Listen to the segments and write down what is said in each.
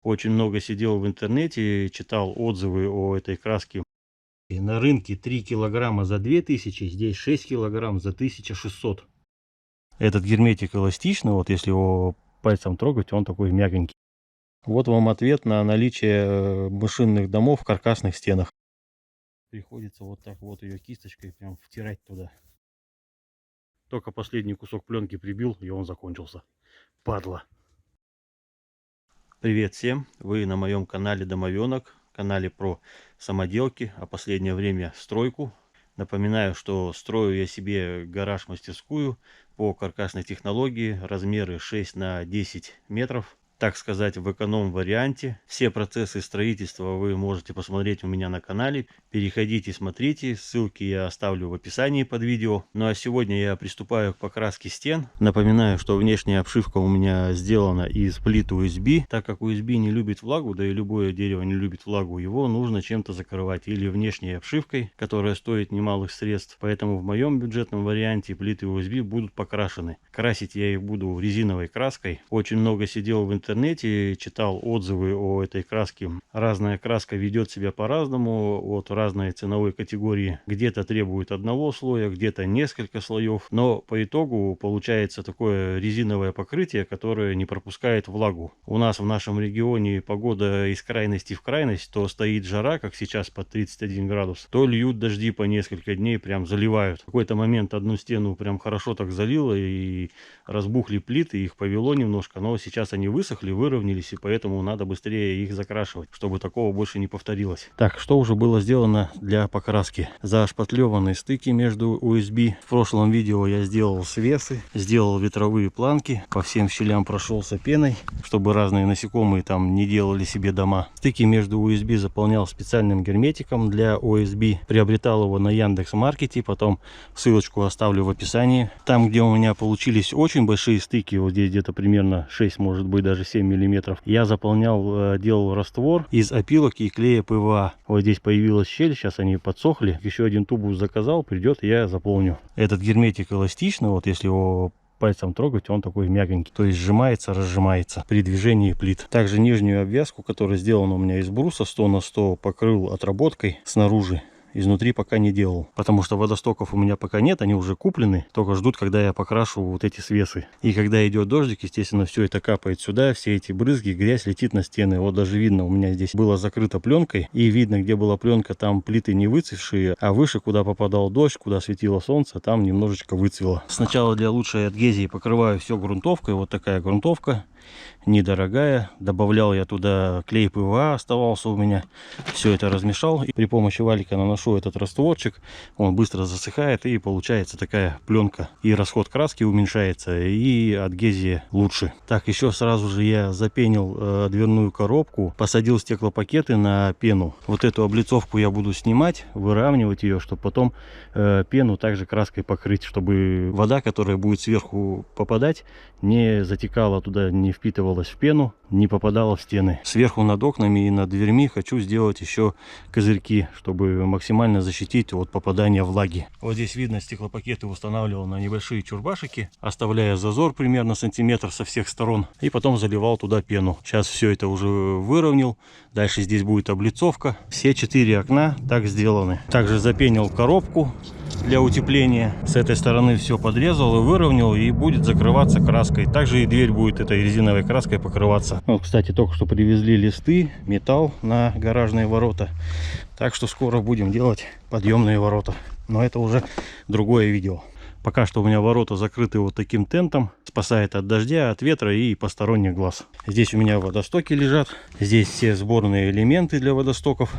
Очень много сидел в интернете, читал отзывы о этой краске. И на рынке 3 килограмма за 2000, здесь 6 килограмм за 1600. Этот герметик эластичный, вот если его пальцем трогать, он такой мягенький. Вот вам ответ на наличие машинных домов в каркасных стенах. Приходится вот так вот ее кисточкой прям втирать туда. Только последний кусок пленки прибил, и он закончился. Падла. Привет всем! Вы на моем канале Домовенок, канале про самоделки, а последнее время стройку. Напоминаю, что строю я себе гараж-мастерскую по каркасной технологии, размеры 6 на 10 метров. Так сказать, в эконом-варианте. Все процессы строительства вы можете посмотреть у меня на канале. Переходите, смотрите. Ссылки я оставлю в описании под видео. Ну а сегодня я приступаю к покраске стен. Напоминаю, что внешняя обшивка у меня сделана из плит USB. Так как USB не любит влагу, да и любое дерево не любит влагу, его нужно чем-то закрывать. Или внешней обшивкой, которая стоит немалых средств. Поэтому в моем бюджетном варианте плиты USB будут покрашены. Красить я их буду резиновой краской. Очень много сидел в интернете, читал отзывы о этой краске. Разная краска ведет себя по-разному, от разной ценовой категории. Где-то требует одного слоя, где-то несколько слоев. Но по итогу получается такое резиновое покрытие, которое не пропускает влагу. У нас в нашем регионе погода из крайности в крайность. То стоит жара, как сейчас, под 31 градус, то льют дожди по несколько дней, прям заливают. В какой-то момент одну стену прям хорошо так залило, и разбухли плиты, их повело немножко, но сейчас они высохли, выровнялись, и поэтому надо быстрее их закрашивать, чтобы такого больше не повторилось. Так, что уже было сделано для покраски? Зашпатлеваны стыки между USB. В прошлом видео я сделал свесы, сделал ветровые планки, по всем щелям прошелся пеной, чтобы разные насекомые там не делали себе дома. Стыки между USB заполнял специальным герметиком для OSB. Приобретал его на Яндекс.Маркете, потом ссылочку оставлю в описании. Там, где у меня получились очень большие стыки, вот здесь где-то примерно 6, может быть даже 7 миллиметров, я заполнял, делал раствор из опилок и клея ПВА. Вот здесь появилась щель, сейчас они подсохли. Еще один тубус заказал, придет, я заполню. Этот герметик эластичный, вот если его пальцем трогать, он такой мягенький, то есть сжимается, разжимается при движении плит. Также нижнюю обвязку, которая сделана у меня из бруса 100 на 100, покрыл отработкой снаружи. Изнутри пока не делал, потому что водостоков у меня пока нет, они уже куплены, только ждут, когда я покрашу вот эти свесы. И когда идет дождик, естественно, все это капает сюда, все эти брызги, грязь летит на стены. Вот даже видно, у меня здесь было закрыто пленкой, и видно, где была пленка, там плиты не выцвевшие, а выше, куда попадал дождь, куда светило солнце, там немножечко выцвело. Сначала для лучшей адгезии покрываю все грунтовкой, вот такая грунтовка. Недорогая. Добавлял я туда клей ПВА, оставался у меня. Все это размешал. И при помощи валика наношу этот растворчик. Он быстро засыхает, и получается такая пленка. И расход краски уменьшается, и адгезия лучше. Так, еще сразу же я запенил дверную коробку. Посадил стеклопакеты на пену. Вот эту облицовку я буду снимать, выравнивать ее, чтобы потом пену также краской покрыть. Чтобы вода, которая будет сверху попадать, не затекала туда, не впитывалась в пену, не попадала в стены. Сверху над окнами и над дверьми хочу сделать еще козырьки, чтобы максимально защитить от попадания влаги. Вот здесь видно, стеклопакеты устанавливал на небольшие чурбашики, оставляя зазор примерно сантиметр со всех сторон, и потом заливал туда пену. Сейчас все это уже выровнял. Дальше здесь будет облицовка. Все 4 окна так сделаны. Также запенил коробку для утепления. С этой стороны все подрезал и выровнял, и будет закрываться краской. Также и дверь будет этой резиновой краской покрываться. Вот, кстати, только что привезли листы, металл на гаражные ворота. Так что скоро будем делать подъемные ворота. Но это уже другое видео. Пока что у меня ворота закрыты вот таким тентом. Спасает от дождя, от ветра и посторонних глаз. Здесь у меня водостоки лежат. Здесь все сборные элементы для водостоков.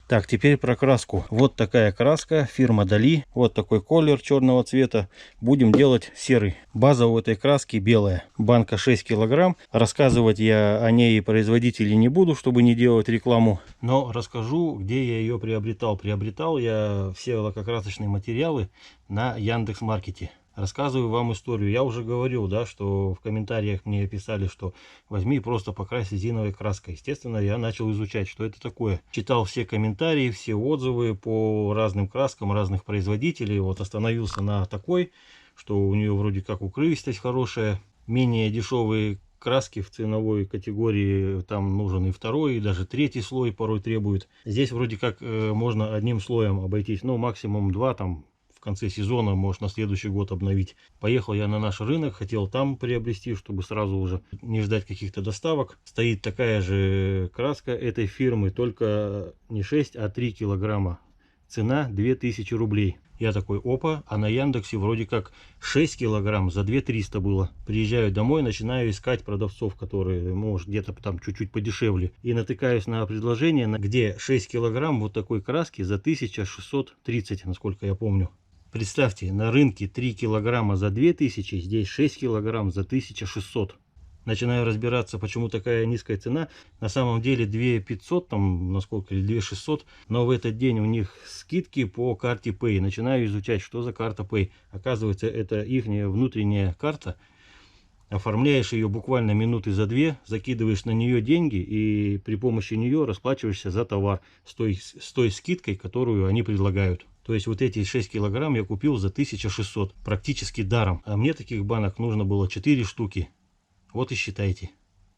Так, теперь про краску. Вот такая краска, фирма Dali. Вот такой колер черного цвета. Будем делать серый. База у этой краски белая. Банка 6 килограмм. Рассказывать я о ней и производителе не буду, чтобы не делать рекламу. Но расскажу, где я ее приобретал. Приобретал я все лакокрасочные материалы на Яндекс.Маркете. Рассказываю вам историю. Я уже говорил, да, что в комментариях мне писали, что возьми и просто покрась резиновой краской. Естественно, я начал изучать, что это такое. Читал все комментарии, все отзывы по разным краскам разных производителей. Вот остановился на такой, что у нее вроде как укрывистость хорошая. Менее дешевые краски в ценовой категории там нужен и второй, и даже третий слой порой требует. Здесь вроде как можно одним слоем обойтись, ну максимум два там в конце сезона, может на следующий год обновить. Поехал я на наш рынок, хотел там приобрести, чтобы сразу уже не ждать каких-то доставок. Стоит такая же краска этой фирмы, только не 6, а 3 килограмма. Цена 2000 рублей. Я такой, опа, а на Яндексе вроде как 6 килограмм за 2300 было. Приезжаю домой, начинаю искать продавцов, которые, может, где-то там чуть-чуть подешевле. И натыкаюсь на предложение, где 6 килограмм вот такой краски за 1630, насколько я помню. Представьте, на рынке 3 килограмма за 2000, здесь 6 килограмм за 1600. Начинаю разбираться, почему такая низкая цена. На самом деле 2500, там, насколько, или 2600. Но в этот день у них скидки по карте Pay. Начинаю изучать, что за карта Pay. Оказывается, это их внутренняя карта. Оформляешь ее буквально минуты за две, закидываешь на нее деньги и при помощи нее расплачиваешься за товар с той скидкой, которую они предлагают. То есть вот эти 6 килограмм я купил за 1600, практически даром. А мне таких банок нужно было 4 штуки. Вот и считайте,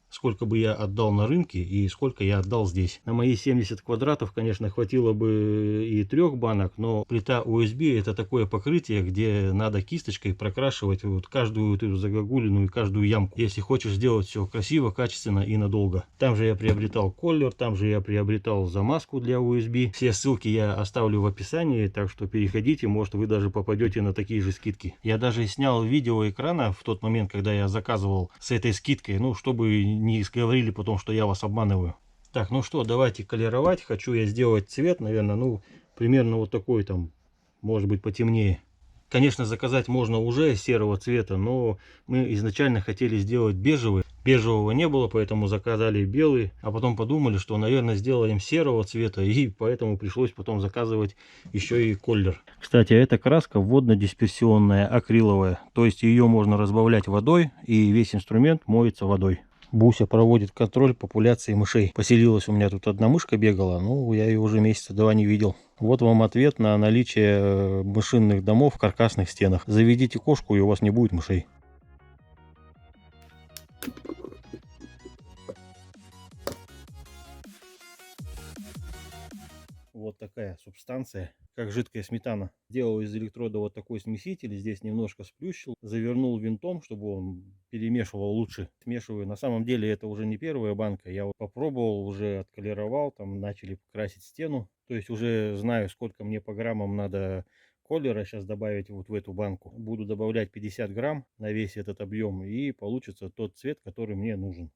сколько бы я отдал на рынке и сколько я отдал здесь. На мои 70 квадратов, конечно, хватило бы и 3 банок, но плита USB это такое покрытие, где надо кисточкой прокрашивать вот каждую вот эту загогулину и каждую ямку, если хочешь сделать все красиво, качественно и надолго. Там же я приобретал колер, там же я приобретал замазку для USB. Все ссылки я оставлю в описании, так что переходите, может вы даже попадете на такие же скидки. Я даже снял видео экрана в тот момент, когда я заказывал с этой скидкой, ну, чтобы не говорили потом, что я вас обманываю. Так, ну что, давайте колеровать. Хочу я сделать цвет, наверное, ну, примерно вот такой там, может быть, потемнее. Конечно, заказать можно уже серого цвета, но мы изначально хотели сделать бежевый. Бежевого не было, поэтому заказали белый. А потом подумали, что, наверное, сделаем серого цвета. И поэтому пришлось потом заказывать еще и колер. Кстати, эта краска водно-дисперсионная, акриловая. То есть ее можно разбавлять водой, и весь инструмент моется водой. Буся проводит контроль популяции мышей. Поселилась у меня тут одна мышка бегала, ну я ее уже месяца два не видел. Вот вам ответ на наличие мышиных домов в каркасных стенах. Заведите кошку, и у вас не будет мышей. Вот такая субстанция, как жидкая сметана. Делал из электрода вот такой смеситель, здесь немножко сплющил, завернул винтом, чтобы он перемешивал лучше. Смешиваю. На самом деле это уже не первая банка, я вот попробовал, уже отколеровал, там начали красить стену. То есть уже знаю, сколько мне по граммам надо колера сейчас добавить вот в эту банку. Буду добавлять 50 грамм на весь этот объем, и получится тот цвет, который мне нужен.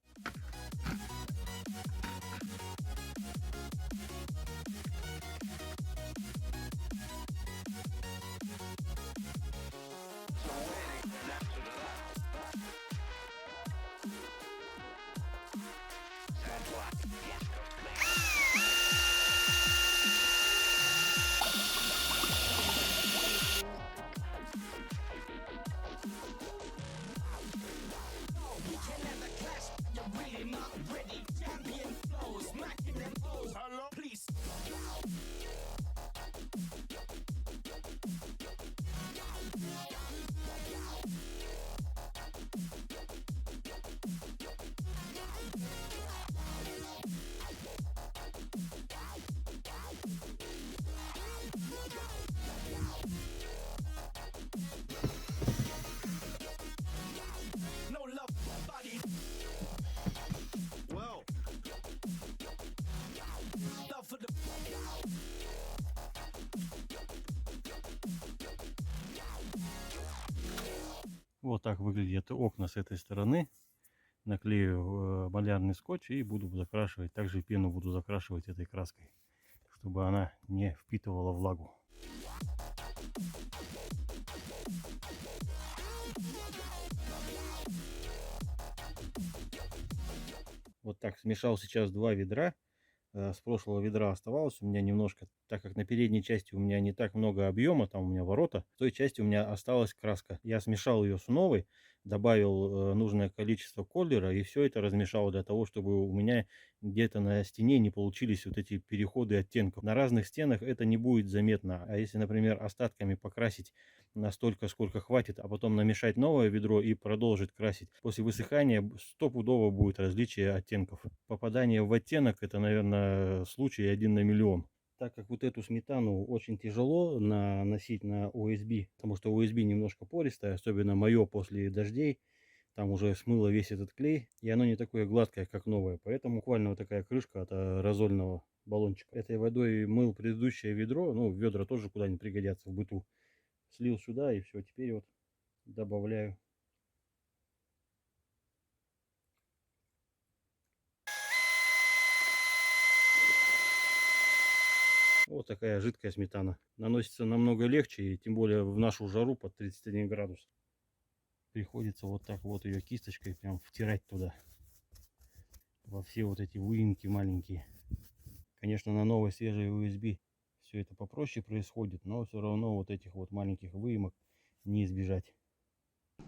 Вот так выглядят окна с этой стороны. Наклею малярный скотч и буду закрашивать. Также пену буду закрашивать этой краской, чтобы она не впитывала влагу. Вот так смешал сейчас два ведра. С прошлого ведра оставалось у меня немножко, так как на передней части у меня не так много объема, там у меня ворота, в той части у меня осталась краска. Я смешал ее с новой, добавил нужное количество колера и все это размешал для того, чтобы у меня где-то на стене не получились вот эти переходы оттенков. На разных стенах это не будет заметно, а если, например, остатками покрасить настолько, сколько хватит, а потом намешать новое ведро и продолжить красить, после высыхания стопудово будет различие оттенков. Попадание в оттенок — это, наверное, случай 1 на 1 000 000. Так как вот эту сметану очень тяжело наносить на ОСБ, потому что ОСБ немножко пористое, особенно мое после дождей, там уже смыло весь этот клей, и оно не такое гладкое, как новое. Поэтому буквально вот такая крышка от аэрозольного баллончика. Этой водой мыл предыдущее ведро, ну, ведра тоже куда-нибудь пригодятся в быту. Слил сюда, и все, теперь вот добавляю. Вот такая жидкая сметана. Наносится намного легче, и тем более в нашу жару под 31 градус. Приходится вот так вот ее кисточкой прям втирать туда. Во все вот эти выемки маленькие. Конечно, на новой свежей USB все это попроще происходит, но все равно вот этих вот маленьких выемок не избежать.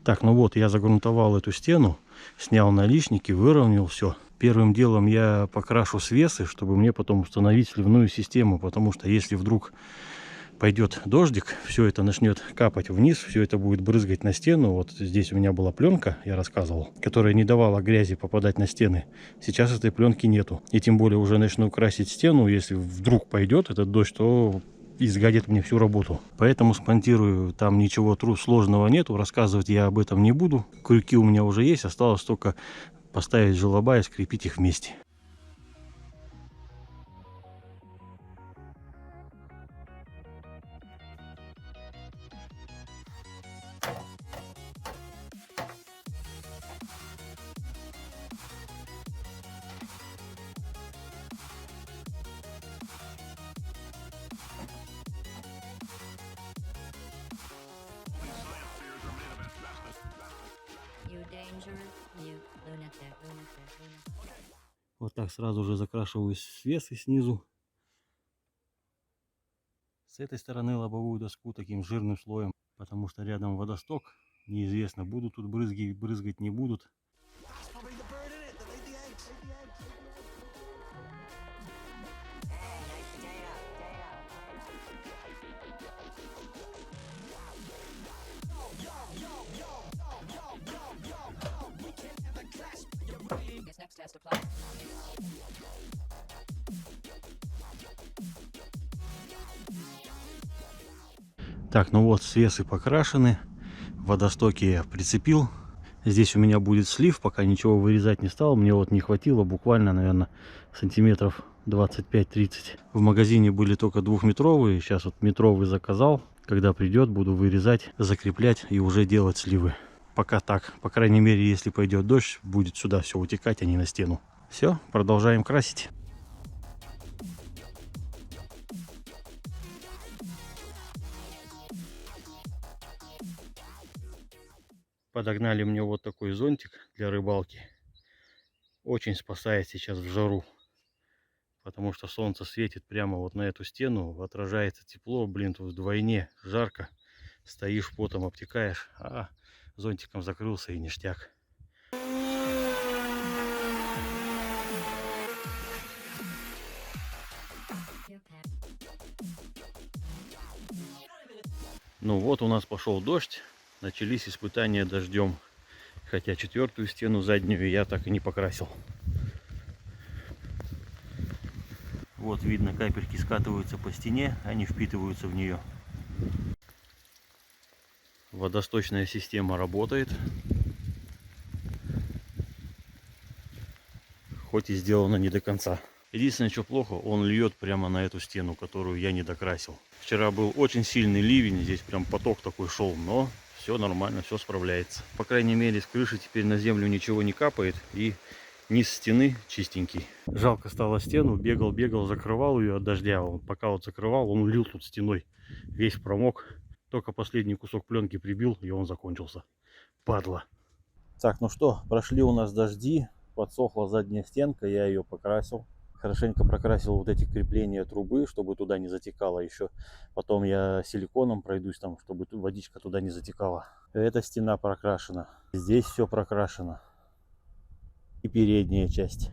Так, ну вот, я загрунтовал эту стену, снял наличники, выровнял все. Первым делом я покрашу свесы, чтобы мне потом установить сливную систему, потому что если вдруг пойдет дождик, все это начнет капать вниз, все это будет брызгать на стену. Вот здесь у меня была пленка, я рассказывал, которая не давала грязи попадать на стены. Сейчас этой пленки нету. И тем более уже начну красить стену, если вдруг пойдет этот дождь, то изгадит мне всю работу. Поэтому смонтирую, там ничего сложного нету, рассказывать я об этом не буду. Крюки у меня уже есть, осталось только поставить желоба и скрепить их вместе. Вот так сразу же закрашиваю свесы снизу. С этой стороны лобовую доску таким жирным слоем, потому что рядом водосток. Неизвестно, будут тут брызги, брызгать не будут. Так, ну вот, свесы покрашены, водостоки я прицепил. Здесь у меня будет слив, пока ничего вырезать не стал. Мне вот не хватило буквально, наверное, сантиметров 25-30. В магазине были только 2-метровые, сейчас вот метровый заказал. Когда придет, буду вырезать, закреплять и уже делать сливы. Пока так, по крайней мере, если пойдет дождь, будет сюда все утекать, а не на стену. Все, продолжаем красить. Подогнали мне вот такой зонтик для рыбалки. Очень спасает сейчас в жару. Потому что солнце светит прямо вот на эту стену. Отражается тепло. Блин, тут вдвойне жарко. Стоишь, потом обтекаешь. А зонтиком закрылся и ништяк. Ну вот у нас пошел дождь. Начались испытания дождем. Хотя четвертую стену заднюю я так и не покрасил. Вот видно, капельки скатываются по стене, они впитываются в нее. Водосточная система работает. Хоть и сделано не до конца. Единственное, что плохо, он льет прямо на эту стену, которую я не докрасил. Вчера был очень сильный ливень, здесь прям поток такой шел, но все нормально, все справляется. По крайней мере, с крыши теперь на землю ничего не капает, и низ стены чистенький. Жалко стало стену, бегал, закрывал ее от дождя. Пока вот закрывал, он лил тут стеной. Весь промок. Только последний кусок пленки прибил, и он закончился. Падла. Так, ну что, прошли у нас дожди. Подсохла задняя стенка, я ее покрасил. Хорошенько прокрасил вот эти крепления трубы, чтобы туда не затекало еще. Потом я силиконом пройдусь там, чтобы водичка туда не затекала. Эта стена прокрашена. Здесь все прокрашено. И передняя часть.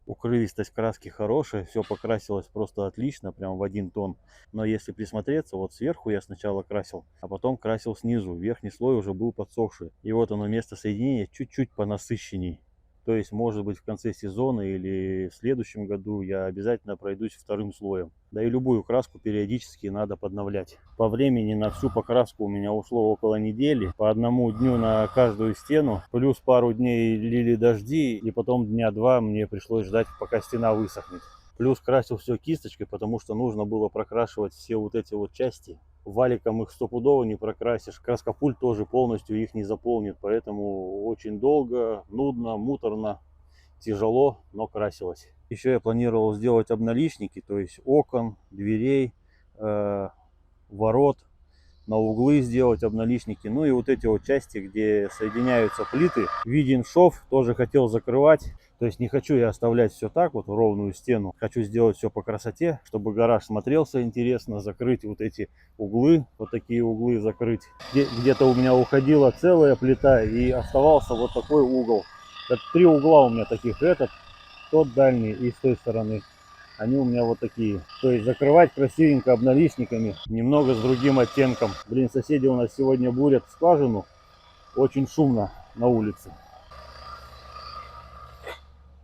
Укрывистость краски хорошая, все покрасилось просто отлично, прям в один тон. Но если присмотреться, вот сверху я сначала красил, а потом красил снизу. Верхний слой уже был подсохший. И вот оно, место соединения чуть-чуть понасыщенней. То есть, может быть, в конце сезона или в следующем году я обязательно пройдусь вторым слоем. Да и любую краску периодически надо подновлять. По времени на всю покраску у меня ушло около недели. По одному дню на каждую стену. Плюс пару дней лили дожди. И потом дня два мне пришлось ждать, пока стена высохнет. Плюс красил все кисточкой, потому что нужно было прокрашивать все вот эти вот части. Валиком их стопудово не прокрасишь. Краскопульт тоже полностью их не заполнит. Поэтому очень долго, нудно, муторно, тяжело, но красилось. Еще я планировал сделать обналичники, то есть окон, дверей, ворот, на углы сделать обналичники. Ну и вот эти вот части, где соединяются плиты. Виден шов, тоже хотел закрывать. То есть не хочу я оставлять все так вот в ровную стену. Хочу сделать все по красоте, чтобы гараж смотрелся интересно. Закрыть вот эти углы, вот такие углы закрыть. Где-то у меня уходила целая плита и оставался вот такой угол. Это 3 угла у меня таких. Этот, тот дальний и с той стороны. Они у меня вот такие. То есть закрывать красивенько обналичниками. Немного с другим оттенком. Блин, соседи у нас сегодня бурят скважину. Очень шумно на улице.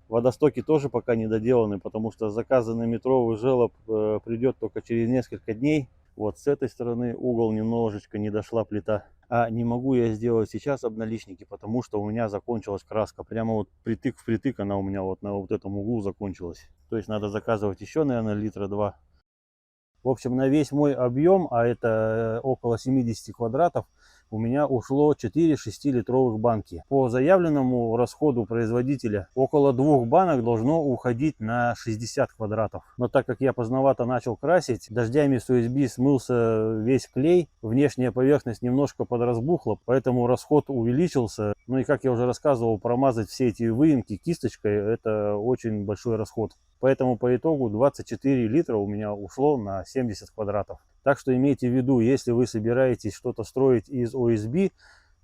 Водостоки тоже пока не доделаны, потому что заказанный метровый желоб придет только через несколько дней. Вот с этой стороны угол немножечко не дошла плита. А не могу я сделать сейчас обналичники, потому что у меня закончилась краска. Прямо вот притык в притык она у меня вот на вот этом углу закончилась. То есть надо заказывать еще, наверное, литра 2. В общем, на весь мой объем, а это около 70 квадратов, у меня ушло 4 6-литровых банки. По заявленному расходу производителя около 2 банок должно уходить на 60 квадратов. Но так как я поздновато начал красить, дождями с USB смылся весь клей, внешняя поверхность немножко подразбухла, поэтому расход увеличился. Ну и как я уже рассказывал, промазать все эти выемки кисточкой — это очень большой расход. Поэтому по итогу 24 литра у меня ушло на 70 квадратов. Так что имейте в виду, если вы собираетесь что-то строить из OSB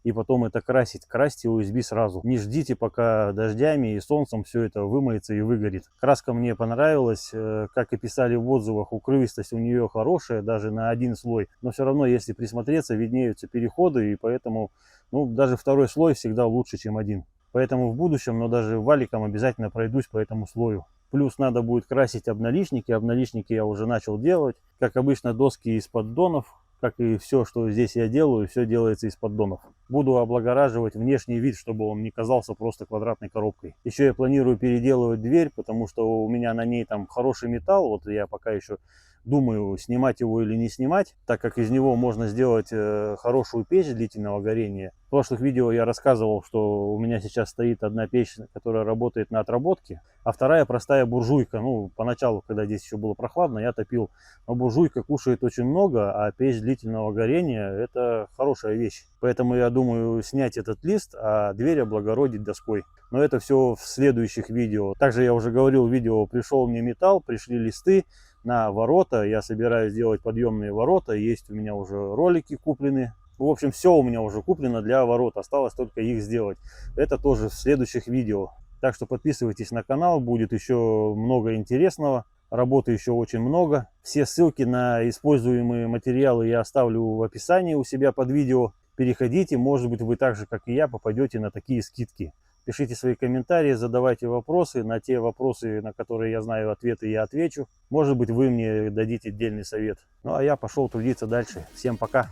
и потом это красить, красьте OSB сразу. Не ждите, пока дождями и солнцем все это вымоется и выгорит. Краска мне понравилась, как и писали в отзывах, укрывистость у нее хорошая, даже на один слой. Но все равно, если присмотреться, виднеются переходы, и поэтому даже второй слой всегда лучше, чем один. Поэтому в будущем, но даже валиком обязательно пройдусь по этому слою. Плюс надо будет красить обналичники. Обналичники я уже начал делать. Как обычно, доски из поддонов. Как и все, что здесь я делаю, все делается из поддонов. Буду облагораживать внешний вид, чтобы он не казался просто квадратной коробкой. Еще я планирую переделывать дверь, потому что у меня на ней там хороший металл. Вот я пока еще думаю, снимать его или не снимать, так как из него можно сделать хорошую печь длительного горения. В прошлых видео я рассказывал, что у меня сейчас стоит одна печь, которая работает на отработке, а вторая простая буржуйка. Ну, поначалу, когда здесь еще было прохладно, я топил. Но буржуйка кушает очень много, а печь длительного горения — это хорошая вещь. Поэтому я думаю снять этот лист, а дверь облагородить доской. Но это все в следующих видео. Также я уже говорил в видео, пришел мне металл, пришли листы на ворота. Я собираюсь сделать подъемные ворота. Есть у меня уже ролики куплены. В общем, все у меня уже куплено для ворот. Осталось только их сделать. Это тоже в следующих видео. Так что подписывайтесь на канал. Будет еще много интересного. Работы еще очень много. Все ссылки на используемые материалы я оставлю в описании у себя под видео. Переходите. Может быть, вы так же, как и я, попадете на такие скидки. Пишите свои комментарии, задавайте вопросы. На те вопросы, на которые я знаю ответы, я отвечу. Может быть, вы мне дадите отдельный совет. Ну а я пошел трудиться дальше. Всем пока!